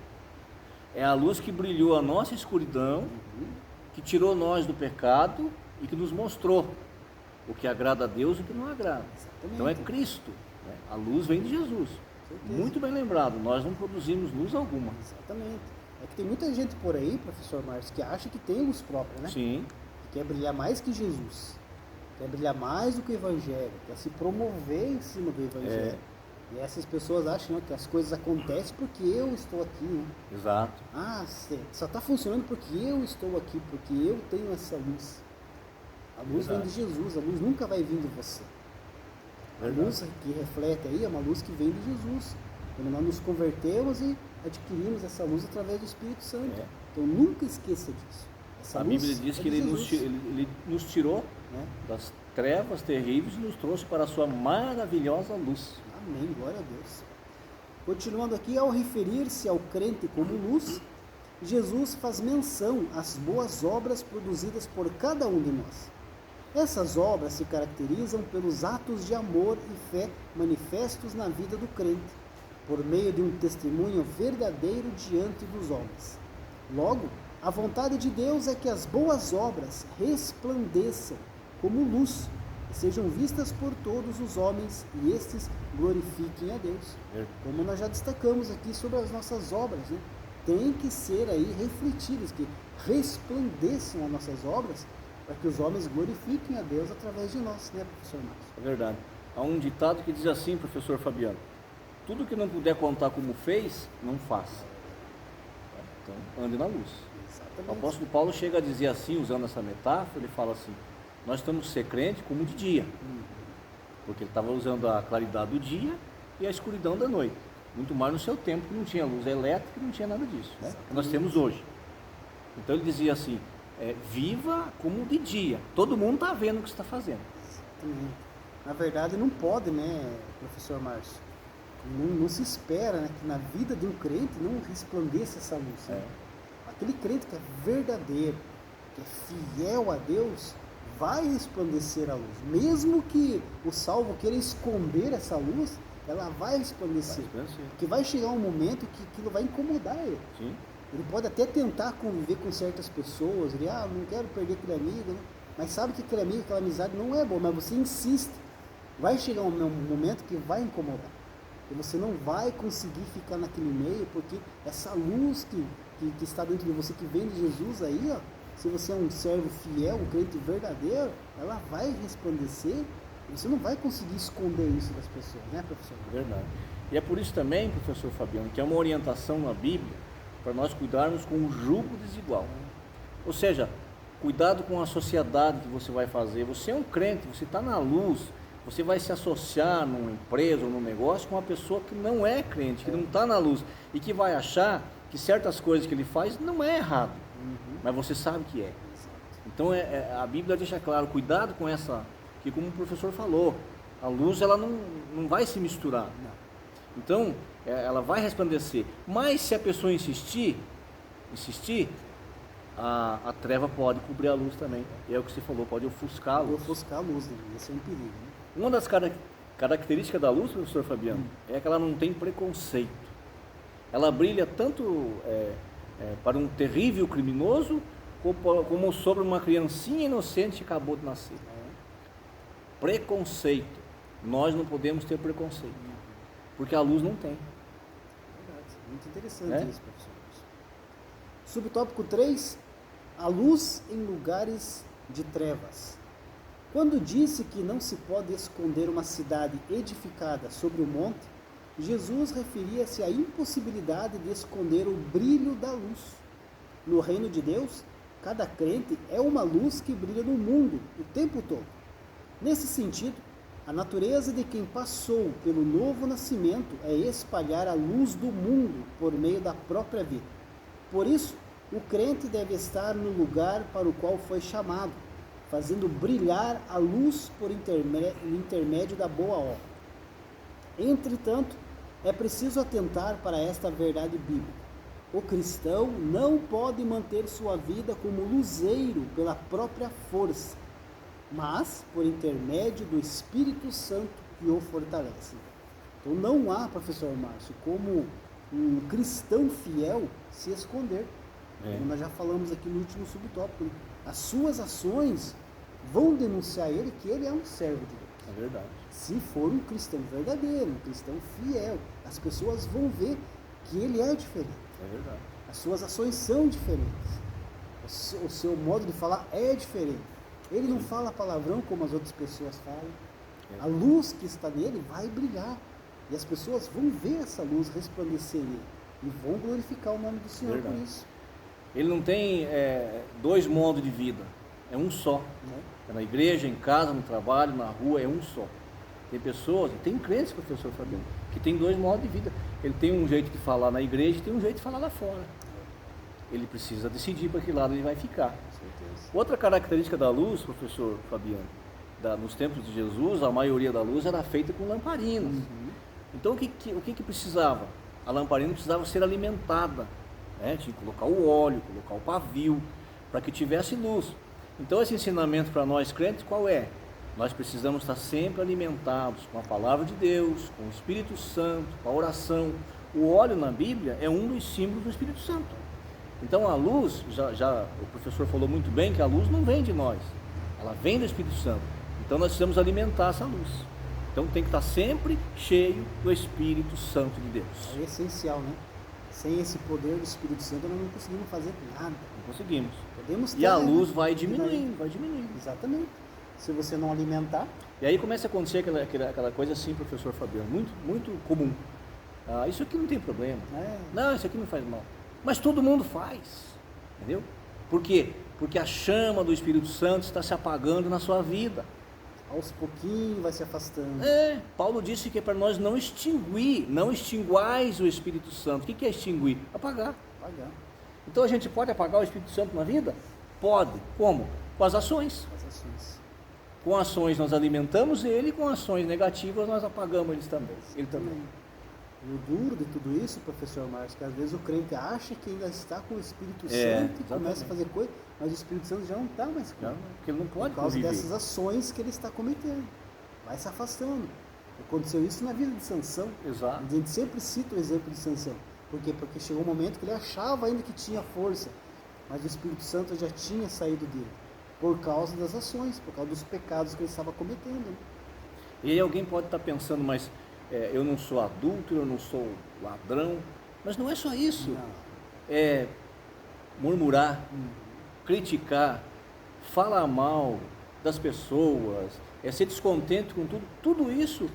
É a luz que brilhou a nossa escuridão, que tirou nós do pecado e que nos mostrou o que agrada a Deus e o que não agrada. Exatamente. Então é Cristo. Né? A luz vem de Jesus. Muito bem lembrado, nós não produzimos luz alguma. Exatamente. É que tem muita gente por aí, professor Márcio, que acha que tem luz própria, né? Sim. Que quer brilhar mais que Jesus. Quer brilhar mais do que o Evangelho. Quer se promover em cima do Evangelho. E essas pessoas acham, né, que as coisas acontecem porque eu estou aqui. Né? Exato. Ah, só está funcionando porque eu estou aqui, porque eu tenho essa luz. A luz vem de Jesus, a luz nunca vai vir de você. A luz que reflete aí é uma luz que vem de Jesus. Quando nós nos convertemos e adquirimos essa luz através do Espírito Santo. Então nunca esqueça disso. Essa a Bíblia diz que ele nos tirou das trevas terríveis e nos trouxe para a sua maravilhosa luz. Amém, glória a Deus. Continuando aqui, ao referir-se ao crente como luz, Jesus faz menção às boas obras produzidas por cada um de nós. Essas obras se caracterizam pelos atos de amor e fé manifestos na vida do crente, por meio de um testemunho verdadeiro diante dos homens. Logo, a vontade de Deus é que as boas obras resplandeçam como luz e sejam vistas por todos os homens e estes glorifiquem a Deus. Como nós já destacamos aqui sobre as nossas obras, né? Tem que ser aí refletidas, que resplandeçam as nossas obras para que os homens glorifiquem a Deus através de nós, né, professor Márcio? É verdade. Há um ditado que diz assim, professor Fabiano: tudo que não puder contar como fez, não faça. Então, ande na luz. Exatamente. O apóstolo Paulo chega a dizer assim, usando essa metáfora, ele fala assim: nós temos que ser crente como de dia, porque ele estava usando a claridade do dia e a escuridão da noite. Muito mais no seu tempo, que não tinha luz elétrica, não tinha nada disso, né? Que nós temos hoje. Então ele dizia assim: viva como de dia, todo mundo está vendo o que você está fazendo. Exatamente. Na verdade não pode, né, professor Márcio? Não se espera, né, que na vida de um crente não resplandeça essa luz. Né? Aquele crente que é verdadeiro, que é fiel a Deus, vai resplandecer a luz. Mesmo que o salvo queira esconder essa luz, ela vai resplandecer. Porque vai chegar um momento que aquilo vai incomodar ele. Sim. Ele pode até tentar conviver com certas pessoas, ele, não quero perder aquele amigo, né? Mas sabe que aquele amigo, aquela amizade não é boa, mas você insiste. Vai chegar um momento que vai incomodar. E você não vai conseguir ficar naquele meio, porque essa luz que está dentro de você, que vem de Jesus aí, se você é um servo fiel, um crente verdadeiro, ela vai resplandecer e você não vai conseguir esconder isso das pessoas, né, professor? Verdade. E é por isso também, professor Fabiano, que é uma orientação na Bíblia para nós cuidarmos com o jugo desigual. Ou seja, cuidado com a sociedade que você vai fazer. Você é um crente, você está na luz, você vai se associar numa empresa ou num negócio com uma pessoa que não é crente, que não está na luz e que vai achar que certas coisas que ele faz não é errado, mas você sabe que é. Então a Bíblia deixa claro, cuidado com essa, que como o professor falou, a luz ela não vai se misturar. Então ela vai resplandecer, mas se a pessoa insistir, a treva pode cobrir a luz também. É o que você falou, pode ofuscar a luz. Ofuscar a luz, né? Esse é um perigo. Né? Uma das características da luz, professor Fabiano, é que ela não tem preconceito. Ela brilha tanto para um terrível criminoso, como sobre uma criancinha inocente que acabou de nascer. Preconceito. Nós não podemos ter preconceito, porque a luz não tem. Verdade. Muito interessante isso, professor. Subtópico 3, a luz em lugares de trevas. Quando disse que não se pode esconder uma cidade edificada sobre o monte, Jesus referia-se à impossibilidade de esconder o brilho da luz. No reino de Deus, cada crente é uma luz que brilha no mundo o tempo todo. Nesse sentido, a natureza de quem passou pelo novo nascimento é espalhar a luz do mundo por meio da própria vida. Por isso, O crente deve estar no lugar para o qual foi chamado, fazendo brilhar a luz por intermédio da boa obra. Entretanto, é preciso atentar para esta verdade bíblica. O cristão não pode manter sua vida como luzeiro pela própria força, mas por intermédio do Espírito Santo que o fortalece. Então não há, professor Márcio, como um cristão fiel se esconder. Como nós já falamos aqui no último subtópico, né? As suas ações vão denunciar ele que ele é um servo de Deus. É verdade. Se for um cristão verdadeiro, um cristão fiel, as pessoas vão ver que ele é diferente. É verdade. As suas ações são diferentes. O seu modo de falar é diferente. Ele não fala palavrão como as outras pessoas falam. A luz que está nele vai brilhar. E as pessoas vão ver essa luz resplandecer nele. E vão glorificar o nome do Senhor por isso. Ele não tem dois modos de vida. É um só. É na igreja, em casa, no trabalho, na rua, é um só. Tem pessoas, tem crentes, professor Fabiano, que tem dois modos de vida. Ele tem um jeito de falar na igreja e tem um jeito de falar lá fora. Ele precisa decidir para que lado ele vai ficar. Outra característica da luz, professor Fabiano, nos tempos de Jesus, a maioria da luz era feita com lamparinas. Então o que precisava? A lamparina precisava ser alimentada, né? Tinha que colocar o óleo, colocar o pavio, para que tivesse luz. Então esse ensinamento para nós crentes qual é? Nós precisamos estar sempre alimentados com a palavra de Deus, com o Espírito Santo, com a oração. O óleo na Bíblia é um dos símbolos do Espírito Santo. Então a luz, já o professor falou muito bem que a luz não vem de nós, ela vem do Espírito Santo. Então nós precisamos alimentar essa luz. Então tem que estar sempre cheio do Espírito Santo de Deus. É essencial, né? Sem esse poder do Espírito Santo nós não conseguimos fazer nada. Não conseguimos. Podemos ter, e a luz vai diminuindo, vai diminuindo. Exatamente. Se você não alimentar... E aí começa a acontecer aquela coisa assim, professor Fabiano, muito, muito comum. Isso aqui não tem problema. Não, isso aqui não faz mal. Mas todo mundo faz, entendeu? Por quê? Porque a chama do Espírito Santo está se apagando na sua vida. Aos pouquinhos vai se afastando. Paulo disse que é para nós não extinguais o Espírito Santo. O que é extinguir? Apagar. Então a gente pode apagar o Espírito Santo na vida? Pode. Como? Com as ações. Com ações nós alimentamos ele, com ações negativas nós apagamos ele também. E o duro de tudo isso, professor Márcio, que às vezes o crente acha que ainda está com o Espírito Santo e começa a fazer coisa, mas o Espírito Santo já não está mais com ele. Porque ele não pode por causa dessas ações que ele está cometendo. Vai se afastando. Aconteceu isso na vida de Sansão. Exato. A gente sempre cita o exemplo de Sansão. Por quê? Porque chegou um momento que ele achava ainda que tinha força, mas o Espírito Santo já tinha saído dele. Por causa das ações, por causa dos pecados que ele estava cometendo. Né? E aí alguém pode estar pensando, mas eu não sou adúltero, eu não sou ladrão. Mas não é só isso. Não. É murmurar, criticar, falar mal das pessoas, ser descontente com tudo. Tudo isso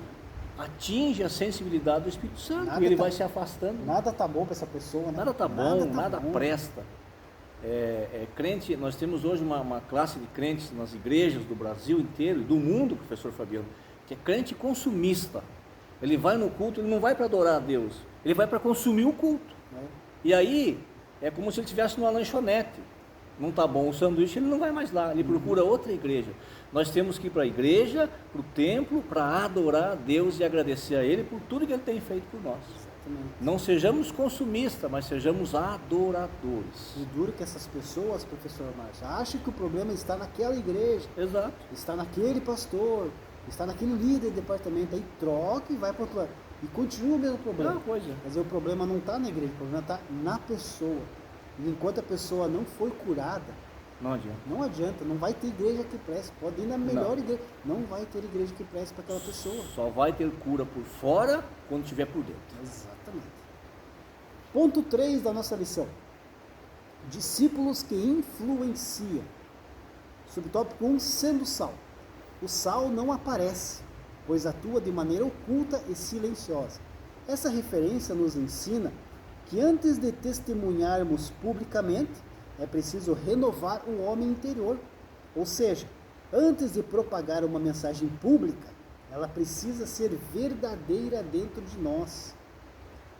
atinge a sensibilidade do Espírito Santo e ele vai se afastando. Nada tá bom para essa pessoa, né? Nada tá bom, nada presta. Crente, nós temos hoje uma classe de crentes nas igrejas do Brasil inteiro e do mundo, professor Fabiano, que é crente consumista. Ele vai no culto, ele não vai para adorar a Deus, ele vai para consumir o culto. E aí, é como se ele estivesse numa lanchonete. Não está bom o sanduíche, ele não vai mais lá, ele procura outra igreja. Nós temos que ir para a igreja, para o templo, para adorar a Deus e agradecer a Ele por tudo que Ele tem feito por nós. Exatamente. Não sejamos consumistas, mas sejamos adoradores. O duro que essas pessoas, professor Márcio, acham que o problema está naquela igreja. Exato. Está naquele pastor, está naquele líder de departamento, aí troca e vai para outro lado. E continua o mesmo problema. Mas o problema não está na igreja, o problema está na pessoa. E enquanto a pessoa não for curada, não adianta, não vai ter igreja que preste. Pode ir na melhor igreja, não vai ter igreja que preste para aquela pessoa. Só vai ter cura por fora quando estiver por dentro. Exatamente. Ponto 3 da nossa lição. Discípulos que influenciam. Subtópico 1, sendo sal. O sal não aparece, pois atua de maneira oculta e silenciosa. Essa referência nos ensina que antes de testemunharmos publicamente, é preciso renovar o homem interior. Ou seja, antes de propagar uma mensagem pública, ela precisa ser verdadeira dentro de nós.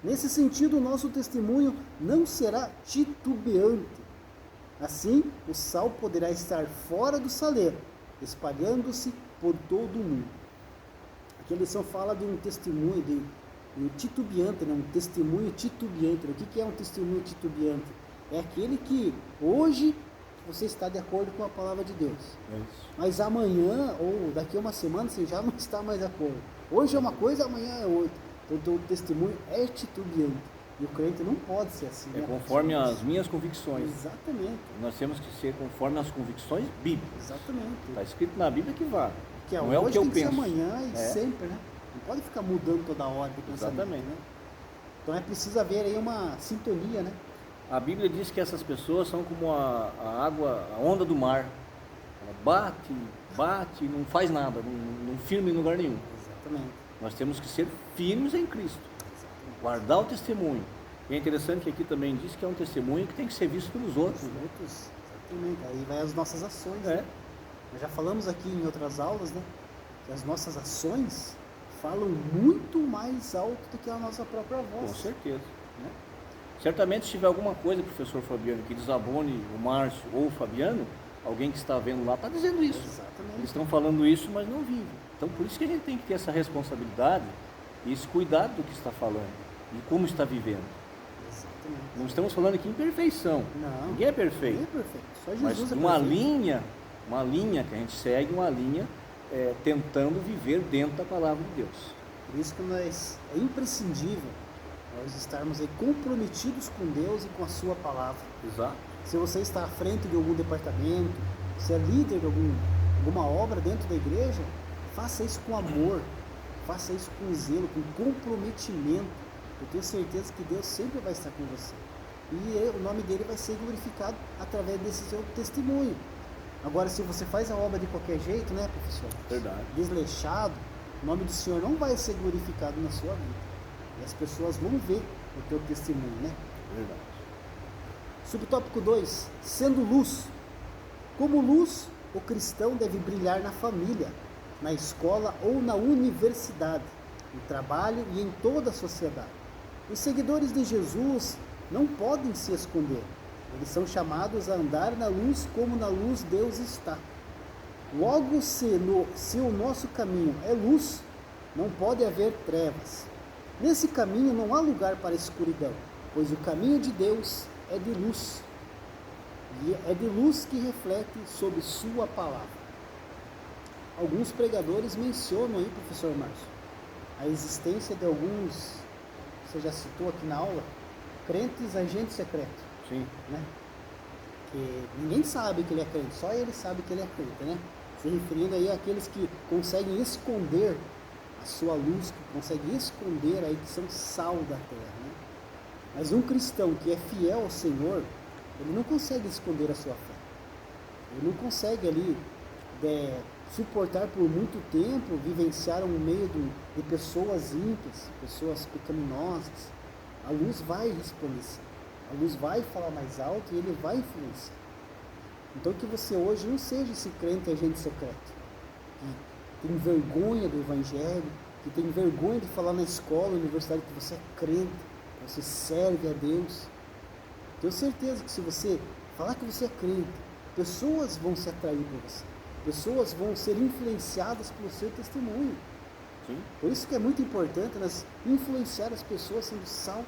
Nesse sentido, o nosso testemunho não será titubeante, Assim, o sal poderá estar fora do saleiro, espalhando-se por todo o mundo. Aqui a lição fala de um testemunho, de um titubeante, né? Um testemunho titubeante. O que é um testemunho titubeante? É aquele que hoje você está de acordo com a palavra de Deus, mas amanhã ou daqui a uma semana você já não está mais de acordo. Hoje é uma coisa, amanhã é outra. Então o testemunho é titubeante. E o crente não pode ser assim. É conforme as minhas convicções. Exatamente. Nós temos que ser conforme as convicções bíblicas. Exatamente. Está escrito na Bíblia que vale. Que não é o que eu penso. Ser amanhã e sempre, né? Não pode ficar mudando toda hora de pensamento. Exatamente. Né? Então é preciso haver aí uma sintonia, né? A Bíblia diz que essas pessoas são como a água, a onda do mar. Ela bate, não faz nada, não firma em lugar nenhum. Exatamente. Nós temos que ser firmes em Cristo. Exatamente. Guardar o testemunho. E é interessante que aqui também diz que é um testemunho que tem que ser visto pelos outros. Exatamente. Aí vai as nossas ações. É. Né? Nós já falamos aqui em outras aulas, né? Que as nossas ações falam muito mais alto do que a nossa própria voz. Com certeza. Né? Certamente, se tiver alguma coisa, professor Fabiano, que desabone o Márcio ou o Fabiano, alguém que está vendo lá está dizendo isso. Exatamente. Eles estão falando isso, mas não vivem. Então, por isso que a gente tem que ter essa responsabilidade e esse cuidado do que está falando e como está vivendo. Exatamente. Não estamos falando aqui em perfeição. Não. Ninguém é perfeito. Ninguém é perfeito. Só Jesus Mas é perfeito. uma linha que a gente segue, uma linha tentando viver dentro da palavra de Deus. Por isso que é imprescindível nós estarmos aí comprometidos com Deus e com a sua palavra. Exato. Se você está à frente de algum departamento, se é líder de alguma obra dentro da igreja, faça isso com amor, faça isso com zelo, com comprometimento. Eu tenho certeza que Deus sempre vai estar com você. E o nome dele vai ser glorificado através desse seu testemunho. Agora, se você faz a obra de qualquer jeito, né, professor? Verdade. Desleixado, o nome do Senhor não vai ser glorificado na sua vida. E as pessoas vão ver o teu testemunho, né? Verdade. Subtópico 2. Sendo luz. Como luz, o cristão deve brilhar na família, na escola ou na universidade, no trabalho e em toda a sociedade. Os seguidores de Jesus não podem se esconder. Eles são chamados a andar na luz como na luz Deus está. Logo, se o nosso caminho é luz, não pode haver trevas. Nesse caminho não há lugar para escuridão, pois o caminho de Deus é de luz. E é de luz que reflete sobre sua palavra. Alguns pregadores mencionam aí, professor Márcio, a existência de alguns, você já citou aqui na aula, crentes agentes secretos. Sim. Né? Que ninguém sabe que ele é crente, só ele sabe que ele é crente, né? Se referindo aí àqueles que conseguem esconder a sua luz, que conseguem esconder aí que são sal da terra, né? Mas um cristão que é fiel ao Senhor, ele não consegue esconder a sua fé. Ele não consegue ali suportar por muito tempo, vivenciar um meio de pessoas ímpias, pessoas pecaminosas. A luz vai resplandecer. A luz vai falar mais alto e ele vai influenciar. Então que você hoje não seja esse crente agente secreto, que tem vergonha do evangelho, que tem vergonha de falar na escola, na universidade que você é crente, que você serve a Deus. Tenho certeza que se você falar que você é crente, pessoas vão se atrair por você. Pessoas vão ser influenciadas pelo seu testemunho. Sim. Por isso que é muito importante nós influenciar as pessoas sendo sal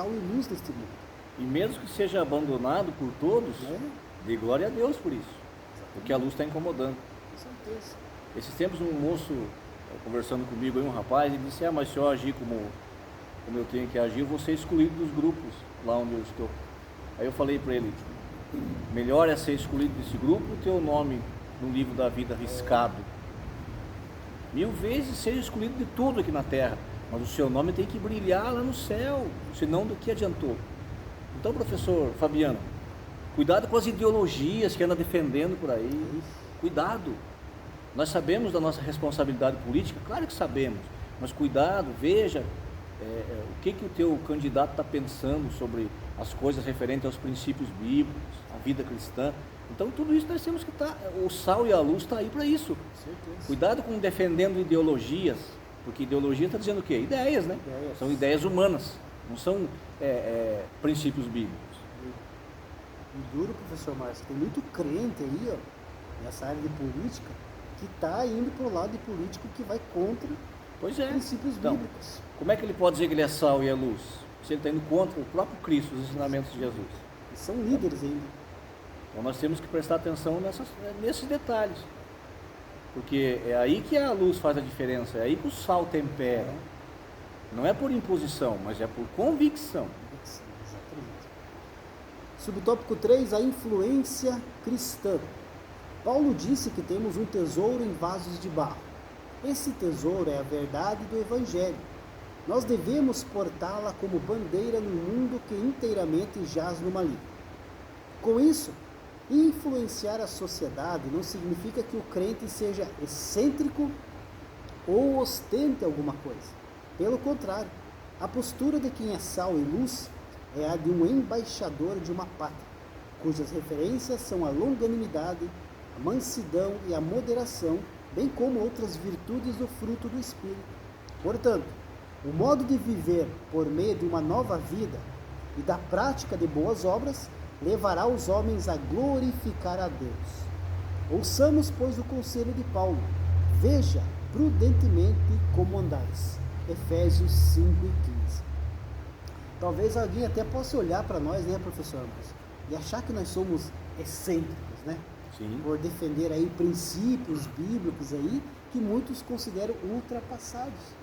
e luz deste mundo. E mesmo que seja abandonado por todos, dê glória a Deus por isso. Porque a luz está incomodando. Com certeza. Esses tempos um moço conversando comigo, aí, um rapaz, ele disse, mas se eu agir como eu tenho que agir, eu vou ser excluído dos grupos lá onde eu estou. Aí eu falei para ele, melhor é ser excluído desse grupo do que o nome no livro da vida riscado. 1000 vezes seja excluído de tudo aqui na terra, mas o seu nome tem que brilhar lá no céu, senão do que adiantou? Então, professor Fabiano, cuidado com as ideologias que anda defendendo por aí, cuidado. Nós sabemos da nossa responsabilidade política, claro que sabemos, mas cuidado, veja o que o teu candidato está pensando sobre as coisas referentes aos princípios bíblicos, a vida cristã. Então tudo isso nós temos que estar, o sal e a luz está aí para isso. Certeza. Cuidado com defendendo ideologias, porque ideologia está dizendo o quê? Ideias, né? São ideias humanas, não são princípios bíblicos. E duro, professor Márcio, tem muito crente aí, ó, nessa área de política, que está indo para o lado de político que vai contra Pois é. princípios Então, bíblicos. como é que ele pode dizer que ele é sal e é luz? Se ele está indo contra o próprio Cristo, os ensinamentos de Jesus. E são líderes ainda. Então nós temos que prestar atenção nesses detalhes. Porque é aí que a luz faz a diferença, é aí que o sal tempera. Não é por imposição, mas é por convicção. Exatamente. Subtópico 3, a influência cristã. Paulo disse que temos um tesouro em vasos de barro. Esse tesouro é a verdade do Evangelho. Nós devemos portá-la como bandeira no mundo que inteiramente jaz no maligno. Com isso, influenciar a sociedade não significa que o crente seja excêntrico ou ostente alguma coisa. Pelo contrário, a postura de quem é sal e luz é a de um embaixador de uma pátria, cujas referências são a longanimidade, a mansidão e a moderação, bem como outras virtudes do fruto do Espírito. Portanto, o modo de viver por meio de uma nova vida e da prática de boas obras levará os homens a glorificar a Deus. Ouçamos, pois, o conselho de Paulo. Veja prudentemente como andais. Efésios 5 e 15. Talvez alguém até possa olhar para nós, né, professor Marcos, e achar que nós somos excêntricos, né? Sim. Por defender aí princípios bíblicos aí que muitos consideram ultrapassados.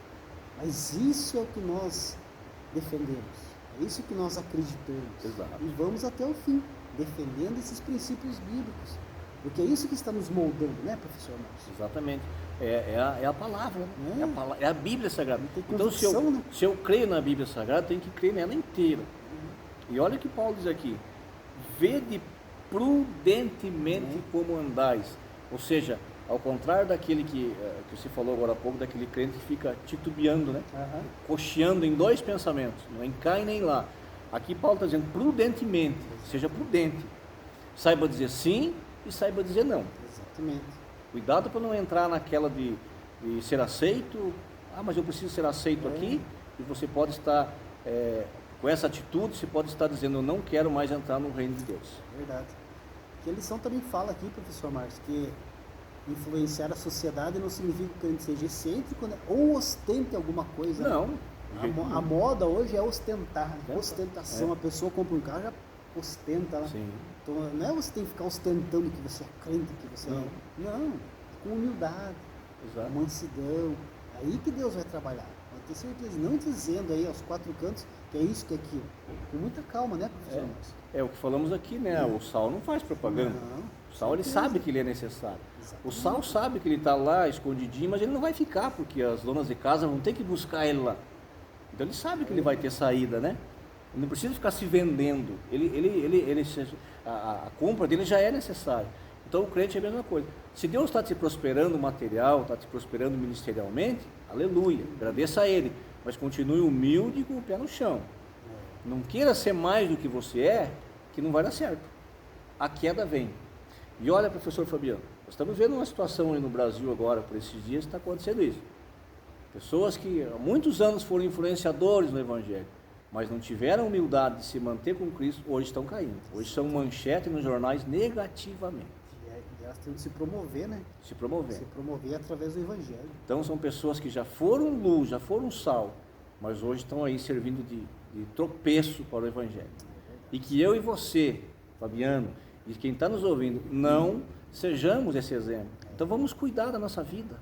Mas isso é o que nós defendemos, é isso que nós acreditamos. Exato. E vamos até o fim, defendendo esses princípios bíblicos. Porque é isso que está nos moldando, né, professor Márcio? Exatamente. É a palavra, né? É a Bíblia Sagrada. Então, né? se eu creio na Bíblia Sagrada, tenho que crer nela inteira. E olha o que Paulo diz aqui: vede prudentemente como andais. Ou seja, ao contrário daquele que você falou agora há pouco, daquele crente que fica titubeando, né? Cocheando em dois pensamentos, nem cá e nem lá. Aqui Paulo está dizendo prudentemente, seja prudente. Saiba dizer sim e saiba dizer não. Exatamente. Cuidado para não entrar naquela de ser aceito. Ah, mas eu preciso ser aceito aqui. E você pode estar, com essa atitude, você pode estar dizendo, eu não quero mais entrar no reino de Deus. Verdade. Que a lição também fala aqui, professor Marcos, que influenciar a sociedade não significa que a gente seja excêntrico, né? Ou ostente alguma coisa. Não. Né? A moda hoje é ostentar, ostentação. A pessoa compra um carro, já ostenta. Né? Sim. Então, não é você tem que ficar ostentando que você é crente, que você é. Não, com humildade, com mansidão. É aí que Deus vai trabalhar. Pode ter certeza, não dizendo aí aos quatro cantos que é isso, que é aquilo. Com muita calma, né, professor? É o que falamos aqui, né? O sal não faz propaganda. Não, o sal ele sabe que ele é necessário. Exatamente. O sal sabe que ele está lá escondidinho, mas ele não vai ficar, porque as donas de casa vão ter que buscar ele lá. Então ele sabe que ele vai ter saída, né? Ele não precisa ficar se vendendo. A compra dele já é necessária. Então o crente é a mesma coisa. Se Deus está te prosperando material, está te prosperando ministerialmente, aleluia, agradeça a Ele. Mas continue humilde com o pé no chão. Não queira ser mais do que você é, que não vai dar certo. A queda vem. E olha, professor Fabiano, nós estamos vendo uma situação aí no Brasil agora, por esses dias, está acontecendo isso. Pessoas que há muitos anos foram influenciadores no Evangelho, mas não tiveram humildade de se manter com Cristo, hoje estão caindo. Hoje são manchete nos jornais negativamente. E elas têm que se promover, né? Se promover. Se promover através do Evangelho. Então são pessoas que já foram luz, já foram sal, mas hoje estão aí servindo de tropeço para o Evangelho. E que eu e você, Fabiano, e quem está nos ouvindo, não sejamos esse exemplo. Então vamos cuidar da nossa vida.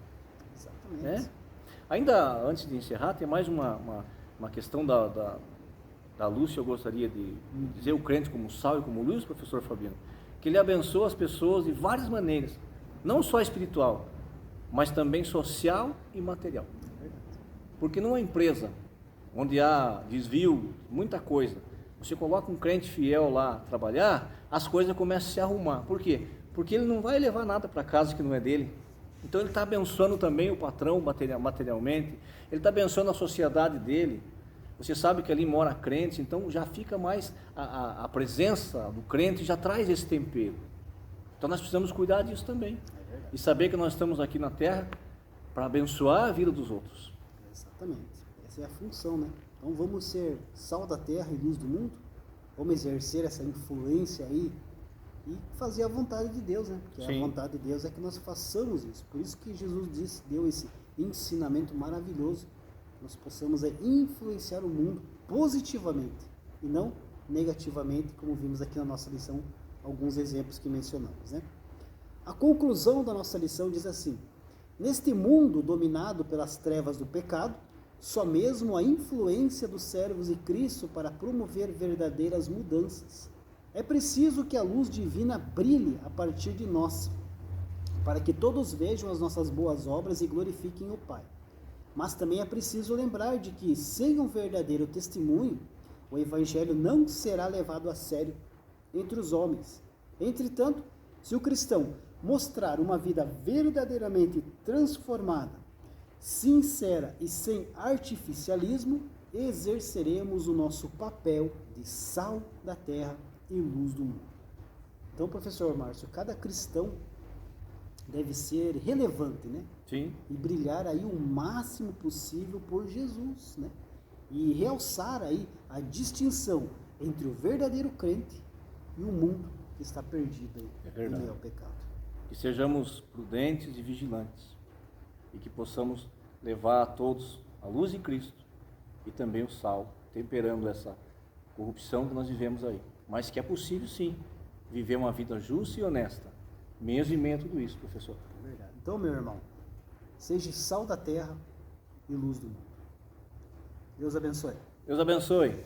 Exatamente. Né? Ainda antes de encerrar, tem mais uma questão da Lúcia, eu gostaria de dizer o crente como sal e como luz, professor Fabiano, que ele abençoa as pessoas de várias maneiras, não só espiritual, mas também social e material. Porque numa empresa onde há desvio, muita coisa, você coloca um crente fiel lá trabalhar, as coisas começam a se arrumar. Por quê? Porque ele não vai levar nada para casa que não é dele. Então ele está abençoando também o patrão materialmente, ele está abençoando a sociedade dele. Você sabe que ali mora crente, então já fica mais a presença do crente, já traz esse tempero. Então nós precisamos cuidar disso também. E saber que nós estamos aqui na terra para abençoar a vida dos outros. Exatamente. Essa é a função, né? Então vamos ser sal da terra e luz do mundo, Vamos exercer essa influência aí e fazer a vontade de Deus, né? Porque Sim. a vontade de Deus é que nós façamos isso. Por isso que Jesus deu esse ensinamento maravilhoso. Nós possamos influenciar o mundo positivamente e não negativamente, como vimos aqui na nossa lição, alguns exemplos que mencionamos, né? A conclusão da nossa lição diz assim: neste mundo dominado pelas trevas do pecado, só mesmo a influência dos servos de Cristo para promover verdadeiras mudanças. É preciso que a luz divina brilhe a partir de nós, para que todos vejam as nossas boas obras e glorifiquem o Pai. Mas também é preciso lembrar de que, sem um verdadeiro testemunho, o Evangelho não será levado a sério entre os homens. Entretanto, se o cristão mostrar uma vida verdadeiramente transformada, sincera e sem artificialismo, exerceremos o nosso papel de sal da terra e luz do mundo. Então, professor Márcio, cada cristão deve ser relevante, né? Sim. E brilhar aí o máximo possível por Jesus, né? E realçar aí a distinção entre o verdadeiro crente e o mundo que está perdido aí em meio ao pecado. Que sejamos prudentes e vigilantes e que possamos levar a todos a luz em Cristo e também o sal, temperando essa corrupção que nós vivemos aí. Mas que é possível sim viver uma vida justa e honesta, mesmo em meio a tudo isso, professor. Verdade. Então, meu irmão, seja sal da terra e luz do mundo. Deus abençoe. Deus abençoe.